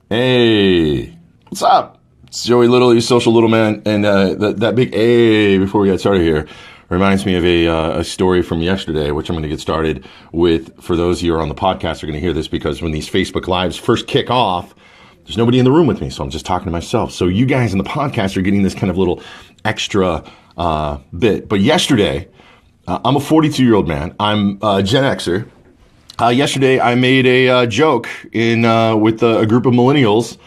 Hey, what's up? It's Joey Little, your social little man, and that big A before we get started here reminds me of a story from yesterday, which I'm going to get started with. For those of you who are on the podcast, are going to hear this because when these Facebook Lives first kick off, there's nobody in the room with me, so I'm just talking to myself. So you guys in the podcast are getting this kind of little extra bit. But yesterday, I'm a 42-year-old man. I'm a Gen Xer. Yesterday, I made a joke with a group of millennials,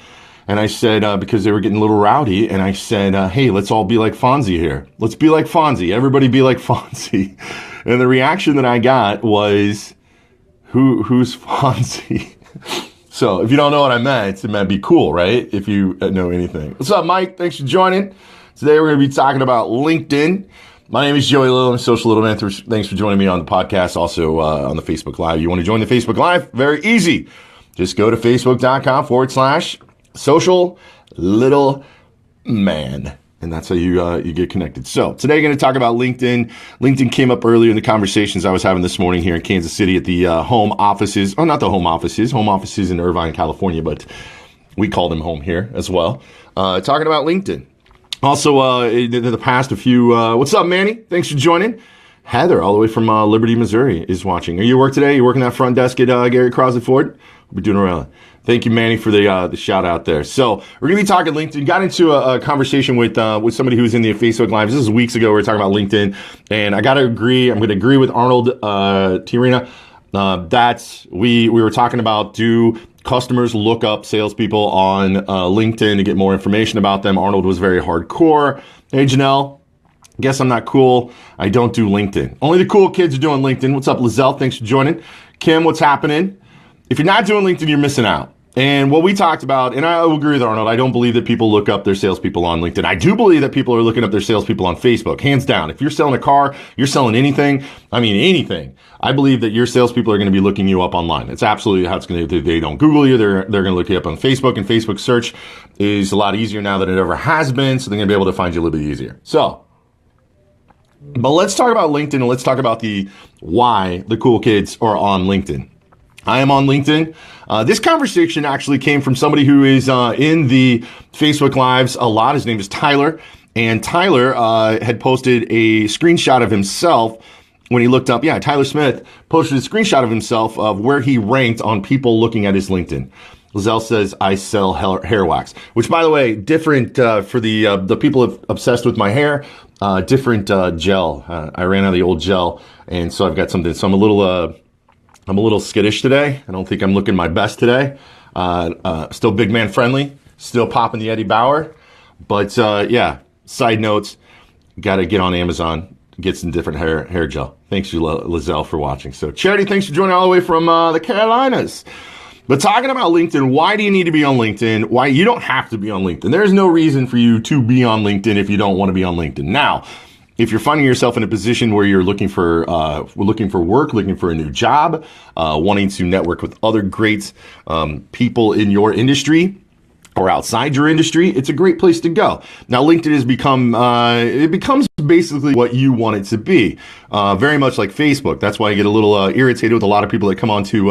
and I said, because they were getting a little rowdy, and I said, hey, let's all be like Fonzie here. Let's be like Fonzie. Everybody be like Fonzie. And the reaction that I got was, who's Fonzie? So if you don't know what I meant, it meant be cool, right? If you know anything. What's up, Mike? Thanks for joining. Today, we're going to be talking about LinkedIn. My name is Joey Little. I'm Social Little Man. Thanks for joining me on the podcast, also on the Facebook Live. You want to join the Facebook Live? Very easy. Just go to facebook.com/SocialLittleMan. And that's how you get connected. So today, I'm going to talk about LinkedIn. LinkedIn came up earlier in the conversations I was having this morning here in Kansas City at the home offices. Oh, not the home offices. Home offices in Irvine, California, but we call them home here as well. Talking about LinkedIn. Also, in the past, a few, what's up, Manny? Thanks for joining. Heather, all the way from Liberty, Missouri, is watching. Are you at work today? You working that front desk at Gary Crosley Ford? We're doing around. Thank you, Manny, for the shout out there. So we're going to be talking LinkedIn. Got into a conversation with somebody who was in the Facebook Live. This is weeks ago. We were talking about LinkedIn, and I got to agree. I'm going to agree with Arnold Tirina. We were talking about, do customers look up salespeople on LinkedIn to get more information about them? Arnold was very hardcore. Hey, Janelle, guess I'm not cool. I don't do LinkedIn. Only the cool kids are doing LinkedIn. What's up, Lizelle? Thanks for joining. Kim, what's happening? If you're not doing LinkedIn, you're missing out. And what we talked about, and I agree with Arnold, I don't believe that people look up their salespeople on LinkedIn. I do believe that people are looking up their salespeople on Facebook, hands down. If you're selling a car, you're selling anything, anything, I believe that your salespeople are going to be looking you up online. It's absolutely how it's going to. They don't Google you. They're going to look you up on Facebook, and Facebook search is a lot easier now than it ever has been, so they're going to be able to find you a little bit easier. So, but let's talk about LinkedIn, and let's talk about why the cool kids are on LinkedIn. I am on LinkedIn. This conversation actually came from somebody who is in the Facebook Lives a lot. His name is Tyler. And Tyler had posted a screenshot of himself when he looked up. Yeah, Tyler Smith posted a screenshot of himself of where he ranked on people looking at his LinkedIn. Lizelle says, I sell hair wax, which, by the way, different for the people obsessed with my hair, different gel. I ran out of the old gel, and so I've got something. So I'm a little skittish today. I don't think I'm looking my best today. Still big man friendly. Still popping the Eddie Bauer. But yeah, side notes, got to get on Amazon, get some different hair gel. Thanks, Lizelle, for watching. So Charity, thanks for joining all the way from the Carolinas. But talking about LinkedIn, why do you need to be on LinkedIn? Why you don't have to be on LinkedIn. There's no reason for you to be on LinkedIn if you don't want to be on LinkedIn. Now, if you're finding yourself in a position where you're looking for work, looking for a new job, wanting to network with other great people in your industry or outside your industry, it's a great place to go. Now, LinkedIn has becomes basically what you want it to be, very much like Facebook. That's why I get a little irritated with a lot of people that come onto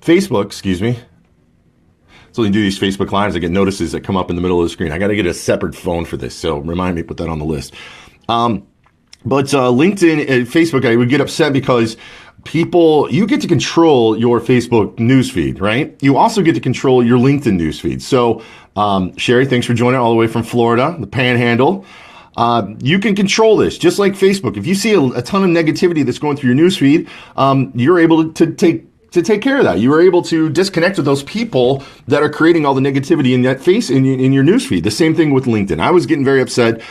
Facebook. Excuse me. So when you do these Facebook Lives, I get notices that come up in the middle of the screen. I got to get a separate phone for this, so remind me, put that on the list. But LinkedIn and Facebook, I would get upset because you get to control your Facebook newsfeed, right? You also get to control your LinkedIn newsfeed. So, Sherry, thanks for joining all the way from Florida, the Panhandle. You can control this, just like Facebook. If you see a ton of negativity that's going through your newsfeed, you're able to take care of that. You are able to disconnect with those people that are creating all the negativity in your newsfeed. The same thing with LinkedIn. I was getting very upset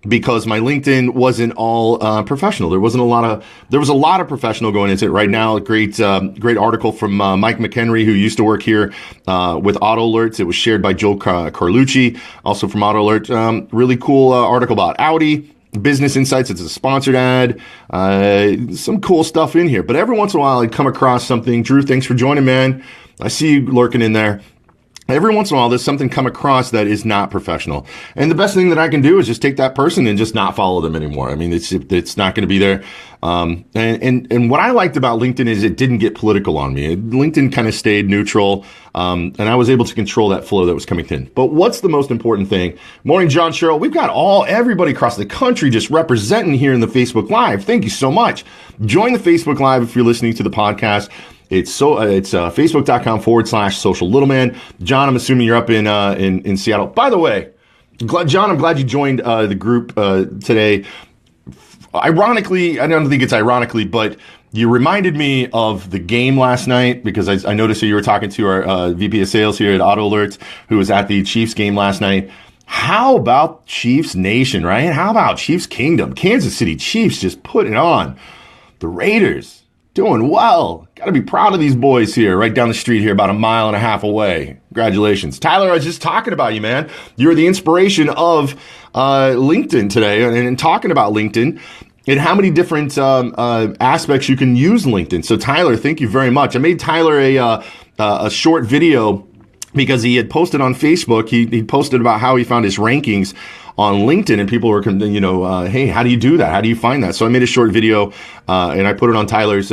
because my LinkedIn wasn't all professional. There was a lot of professional going into it right now. A great article from Mike McHenry, who used to work here with Auto Alerts. It was shared by Joe Carlucci, also from Auto Alert. Really cool article about Audi. Business Insights. It's a sponsored ad. Some cool stuff in here. But every once in a while, I'd come across something. Drew, thanks for joining, man. I see you lurking in there. every once in a while, there's something come across that is not professional. And the best thing that I can do is just take that person and just not follow them anymore. I mean, it's not going to be there. And what I liked about LinkedIn is it didn't get political on me. LinkedIn kind of stayed neutral. And I was able to control that flow that was coming in. But what's the most important thing? Morning, John Sherrill. We've got everybody across the country just representing here in the Facebook Live. Thank you so much. Join the Facebook Live if you're listening to the podcast. It's facebook.com/SocialLittleMan. John, I'm assuming you're up in Seattle. By the way, John, I'm glad you joined the group today. Ironically, I don't think it's ironically, but you reminded me of the game last night because I noticed that you were talking to our VP of sales here at Auto Alerts, who was at the Chiefs game last night. How about Chiefs Nation, right? How about Chiefs Kingdom? Kansas City Chiefs just putting it on. The Raiders doing well. Got to be proud of these boys here, right down the street here, about a mile and a half away. Congratulations. Tyler, I was just talking about you, man. You're the inspiration of LinkedIn today, and talking about LinkedIn and how many different aspects you can use LinkedIn. So, Tyler, thank you very much. I made Tyler a short video because he had posted on Facebook. He posted about how he found his rankings on LinkedIn, and people were, hey, how do you do that? How do you find that? So I made a short video, and I put it on Tyler's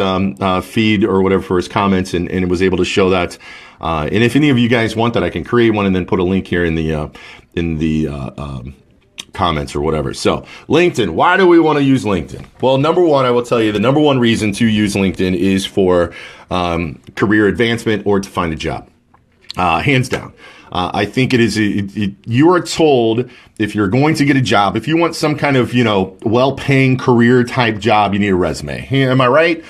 feed or whatever for his comments, and it was able to show that. And if any of you guys want that, I can create one and then put a link here in the comments or whatever. So LinkedIn, why do we want to use LinkedIn? Well, number one, I will tell you the number one reason to use LinkedIn is for career advancement or to find a job. Hands down. I think it is, you are told if you're going to get a job, if you want some kind of, well-paying career type job, you need a resume. Hey, am I right?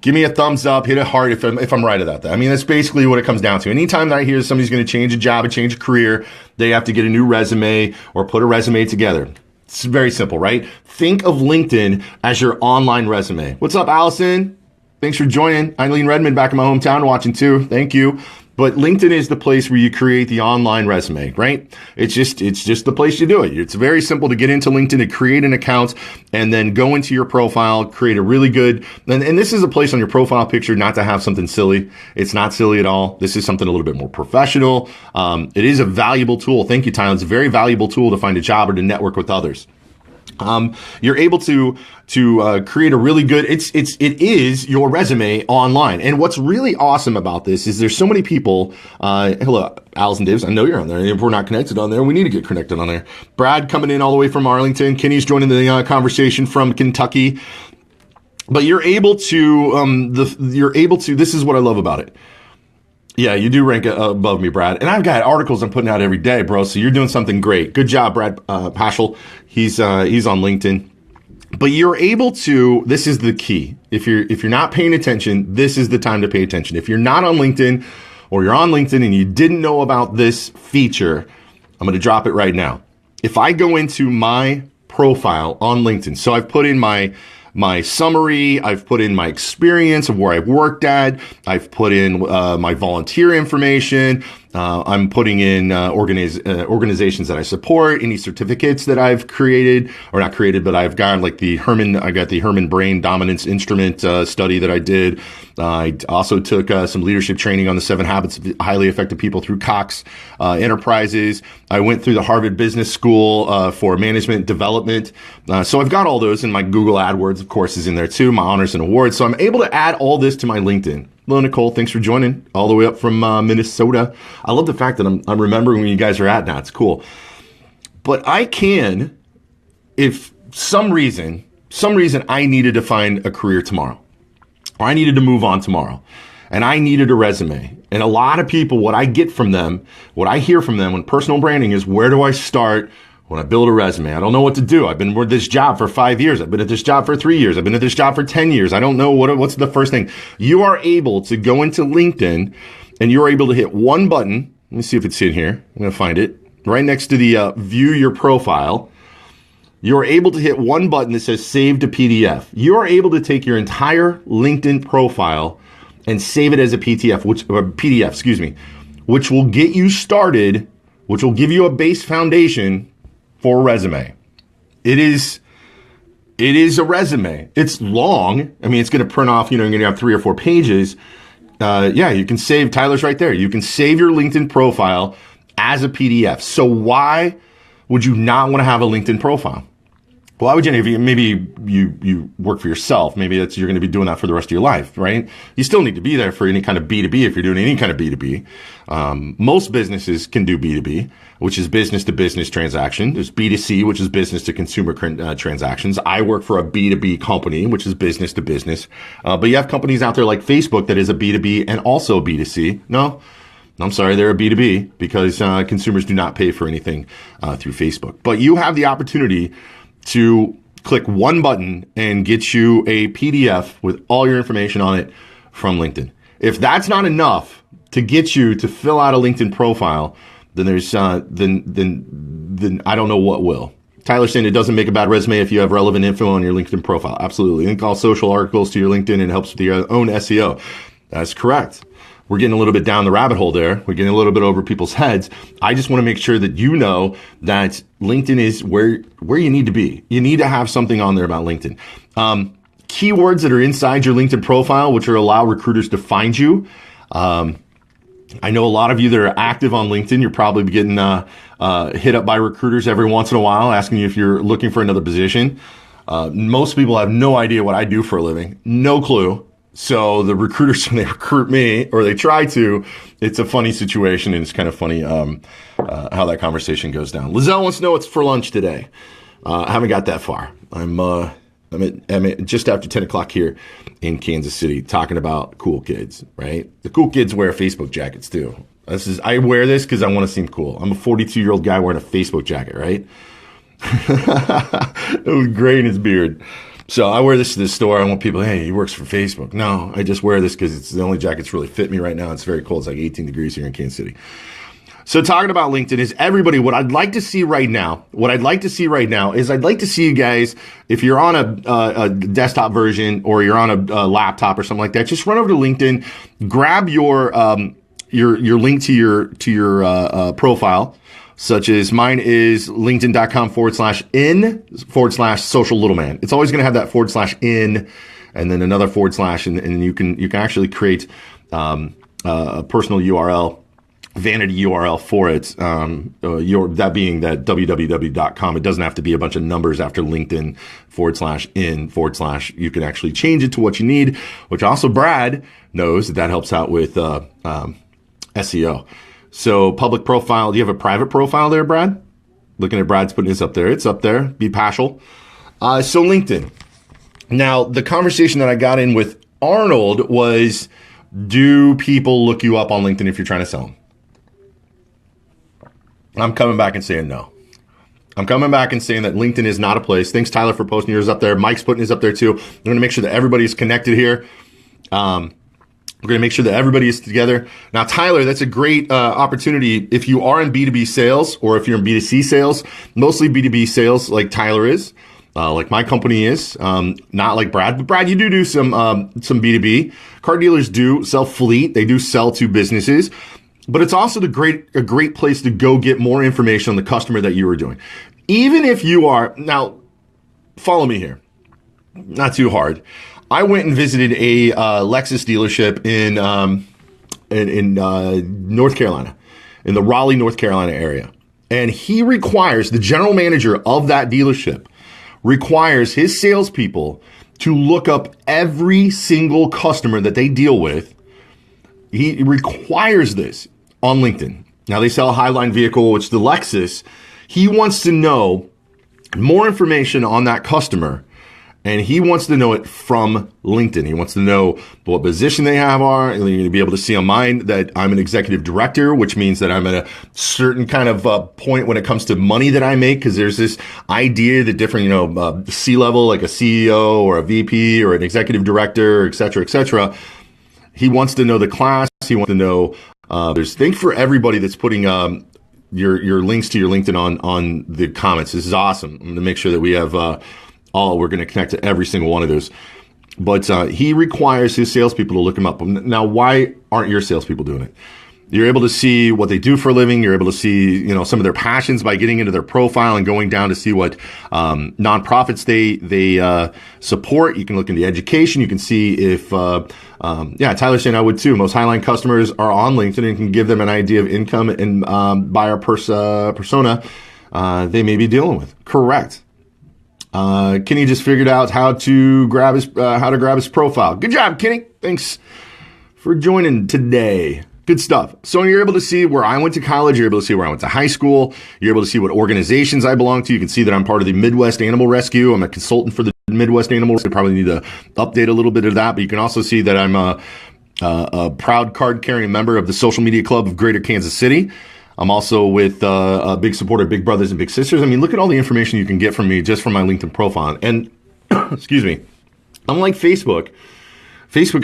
Give me a thumbs up, hit a heart if I'm right about that. I mean, that's basically what it comes down to. Anytime that I hear somebody's going to change a job and change a career, they have to get a new resume or put a resume together. It's very simple, right? Think of LinkedIn as your online resume. What's up, Allison? Thanks for joining. Eileen Redmond back in my hometown watching too. Thank you. But LinkedIn is the place where you create the online resume, right? It's just the place you do it. It's very simple to get into LinkedIn, to create an account, and then go into your profile, create a really good, and this is a place on your profile picture not to have something silly. It's not silly at all. This is something a little bit more professional. It is a valuable tool. Thank you, Tyler. It's a very valuable tool to find a job or to network with others. You're able to create a really good, it is your resume online. And what's really awesome about this is there's so many people, hello, Allison Davis, I know you're on there. If we're not connected on there, we need to get connected on there. Brad coming in all the way from Arlington. Kenny's joining the conversation from Kentucky. But you're able to, this is what I love about it. Yeah, you do rank above me, Brad. And I've got articles I'm putting out every day, bro. So you're doing something great. Good job, Brad Paschal. He's on LinkedIn. But you're able to, this is the key. If you're not paying attention, this is the time to pay attention. If you're not on LinkedIn or you're on LinkedIn and you didn't know about this feature, I'm going to drop it right now. If I go into my profile on LinkedIn, so I've put in my summary, I've put in my experience of where I've worked at, I've put in my volunteer information, I'm putting in organizations that I support, any certificates that I've created, or not created, but I've got like I got the Herman Brain Dominance Instrument study that I did. I also took some leadership training on the 7 Habits of Highly Effective People through Cox Enterprises. I went through the Harvard Business School for management development. So I've got all those, and my Google AdWords, of course, is in there too, my honors and awards. So I'm able to add all this to my LinkedIn. Hello, Nicole. Thanks for joining all the way up from Minnesota. I love the fact that I'm remembering where you guys are at now. It's cool. But I can, if some reason I needed to find a career tomorrow, or I needed to move on tomorrow, and I needed a resume. And a lot of people, what I get from them, what I hear from them when personal branding is, where do I start when I build a resume? I don't know what to do. I've been with this job for 5 years. I've been at this job for 3 years. I've been at this job for 10 years. I don't know what's the first thing. You are able to go into LinkedIn and you're able to hit one button. Let me see if it's in here. I'm going to find it right next to the view your profile. You're able to hit one button that says save to PDF. You are able to take your entire LinkedIn profile and save it as a PDF, which will get you started, which will give you a base foundation for a resume. It is a resume. It's long. I mean, it's going to print off, you're going to have 3 or 4 pages. yeah, you can save, Tyler's right there. You can save your LinkedIn profile as a PDF. So why would you not want to have a LinkedIn profile? Why would you? If maybe you work for yourself, maybe you're going to be doing that for the rest of your life, right? You still need to be there for any kind of B2B if you're doing any kind of B2B. Most businesses can do B2B, which is business to business transaction. There's B2C, which is business to consumer transactions. I work for a B2B company, which is business to business. But you have companies out there like Facebook that is a B2B and also B2C. No, I'm sorry, they're a B2B because consumers do not pay for anything through Facebook. But you have the opportunity to click one button and get you a PDF with all your information on it from LinkedIn. If that's not enough to get you to fill out a LinkedIn profile, then there's then I don't know what will. Tyler's saying it doesn't make a bad resume if you have relevant info on your LinkedIn profile. Absolutely. Link all social articles to your LinkedIn and it helps with your own SEO. That's correct. We're getting a little bit down the rabbit hole there. We're getting a little bit over people's heads. I just want to make sure that you know that LinkedIn is where you need to be. You need to have something on there about LinkedIn. Keywords that are inside your LinkedIn profile, which will allow recruiters to find you. I know a lot of you that are active on LinkedIn, you're probably getting hit up by recruiters every once in a while, asking you if you're looking for another position. Most people have no idea what I do for a living. No clue. So the recruiters, when they recruit me, or they try to, it's a funny situation, and it's kind of funny how that conversation goes down. Lizelle wants to know what's for lunch today. I haven't got that far. I'm at just after 10 o'clock here in Kansas City, talking about cool kids, right? The cool kids wear Facebook jackets too. I wear this because I want to seem cool. I'm a 42-year-old guy wearing a Facebook jacket, right? It was gray in his beard. So I wear this to the store. I want people, hey, he works for Facebook. No, I just wear this because it's the only jacket that's really fit me right now. It's very cold. It's like 18 degrees here in Kansas City. So talking about LinkedIn is everybody, what I'd like to see right now is I'd like to see you guys, if you're on a desktop version or you're on a laptop or something like that, just run over to LinkedIn, grab your link to your profile, such as mine is linkedin.com/in/SocialLittleMan. It's always going to have that /in and then another / and you can actually create a personal URL, vanity URL for it. That being that www.com. It doesn't have to be a bunch of numbers after LinkedIn /in / you can actually change it to what you need, which also Brad knows that helps out with SEO. So public profile, do you have a private profile there, Brad? Looking at Brad's putting this up there. It's up there. Be partial. So LinkedIn. Now, the conversation that I got in with Arnold was, do people look you up on LinkedIn if you're trying to sell them? I'm coming back and saying no. I'm coming back and saying that LinkedIn is not a place. Thanks, Tyler, for posting yours up there. Mike's putting his up there too. I'm going to make sure that everybody's connected here. We're going to make sure that everybody is together. Now, Tyler, that's a great opportunity if you are in B2B sales or if you're in B2C sales, mostly B2B sales like Tyler is, like my company is, not like Brad. But Brad, you do some B2B. Car dealers do sell fleet. They do sell to businesses. But it's also a great place to go get more information on the customer that you are doing. Even if you are, now, follow me here. Not too hard. I went and visited a Lexus dealership in North Carolina, in the Raleigh, North Carolina area. And the general manager of that dealership requires his salespeople to look up every single customer that they deal with. He requires this on LinkedIn. Now, they sell a Highline vehicle, which is the Lexus. He wants to know more information on that customer. And he wants to know it from LinkedIn. He wants to know what position they have are. And you're going to be able to see on mine that I'm an executive director, which means that I'm at a certain kind of point when it comes to money that I make. Because there's this idea that different, C-level, like a CEO or a VP or an executive director, et cetera, et cetera. He wants to know the class. He wants to know, thanks for everybody that's putting your links to your LinkedIn on the comments. This is awesome. I'm going to make sure that we have we're going to connect to every single one of those. But he requires his salespeople to look him up. Now, why aren't your salespeople doing it? You're able to see what they do for a living. You're able to see, some of their passions by getting into their profile and going down to see what nonprofits they support. You can look into education. You can see if, Tyler's saying I would too. Most Highline customers are on LinkedIn and can give them an idea of income and buyer persona they may be dealing with. Correct. Kenny just figured out how to grab his profile. Good job, Kenny. Thanks for joining today. Good stuff. So you're able to see where I went to college. You're able to see where I went to high school. You're able to see what organizations I belong to. You can see that I'm part of the Midwest Animal Rescue. I'm a consultant for the Midwest Animal Rescue. I probably need to update a little bit of that, but you can also see that I'm a proud card-carrying member of the Social Media Club of Greater Kansas City. I'm also with a big supporter of Big Brothers and Big Sisters. I mean, look at all the information you can get from me just from my LinkedIn profile. And excuse me, unlike Facebook, Facebook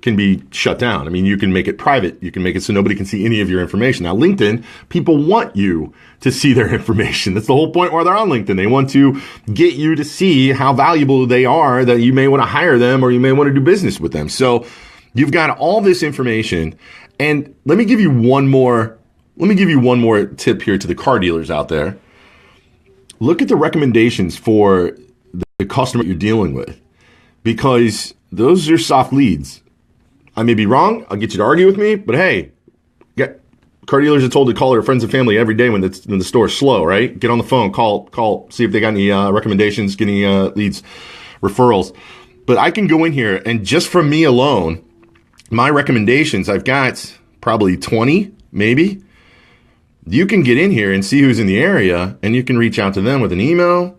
can be shut down. I mean, you can make it private. You can make it so nobody can see any of your information. Now, LinkedIn, people want you to see their information. That's the whole point why they're on LinkedIn. They want to get you to see how valuable they are, that you may want to hire them or you may want to do business with them. So you've got all this information. And let me give you one more tip here to the car dealers out there. Look at the recommendations for the customer you're dealing with, because those are soft leads. I may be wrong. I'll get you to argue with me, but hey, car dealers are told to call their friends and family every day when the store's slow, right? Get on the phone, call, see if they got any recommendations, get any leads, referrals. But I can go in here and just from me alone, my recommendations, I've got probably 20, maybe. You can get in here and see who's in the area, and you can reach out to them with an email.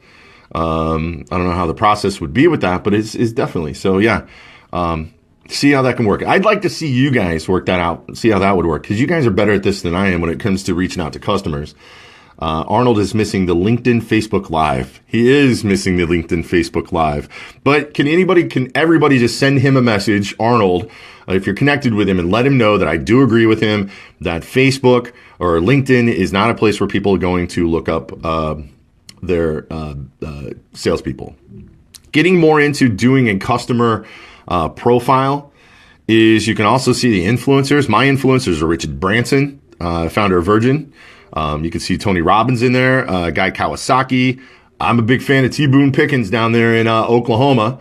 I don't know how the process would be with that, but it's definitely. So yeah, see how that can work. I'd like to see you guys work that out, see how that would work, because you guys are better at this than I am when it comes to reaching out to customers. Arnold is missing the LinkedIn Facebook Live. He is missing the LinkedIn Facebook Live. But can everybody just send him a message, Arnold, if you're connected with him, and let him know that I do agree with him that Facebook or LinkedIn is not a place where people are going to look up their salespeople. Getting more into doing a customer profile is you can also see the influencers. My influencers are Richard Branson, founder of Virgin. You can see Tony Robbins in there, Guy Kawasaki. I'm a big fan of T. Boone Pickens down there in Oklahoma.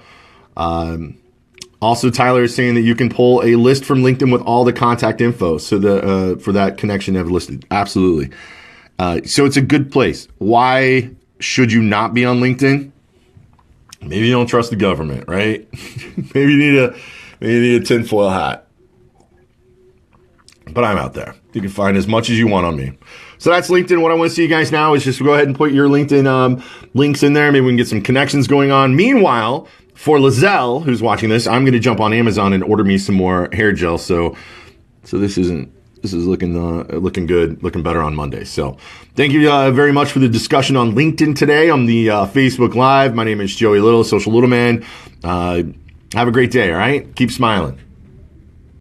Also, Tyler is saying that you can pull a list from LinkedIn with all the contact info. So for that connection I've listed. Absolutely. So it's a good place. Why should you not be on LinkedIn? Maybe you don't trust the government, right? maybe you need a tinfoil hat. But I'm out there. You can find as much as you want on me. So that's LinkedIn. What I want to see you guys now is just go ahead and put your LinkedIn links in there. Maybe we can get some connections going on. Meanwhile, for Lizelle, who's watching this, I'm going to jump on Amazon and order me some more hair gel. So this is looking good, looking better on Monday. So thank you very much for the discussion on LinkedIn today on the Facebook Live. My name is Joey Little, Social Little Man. Have a great day, all right? Keep smiling.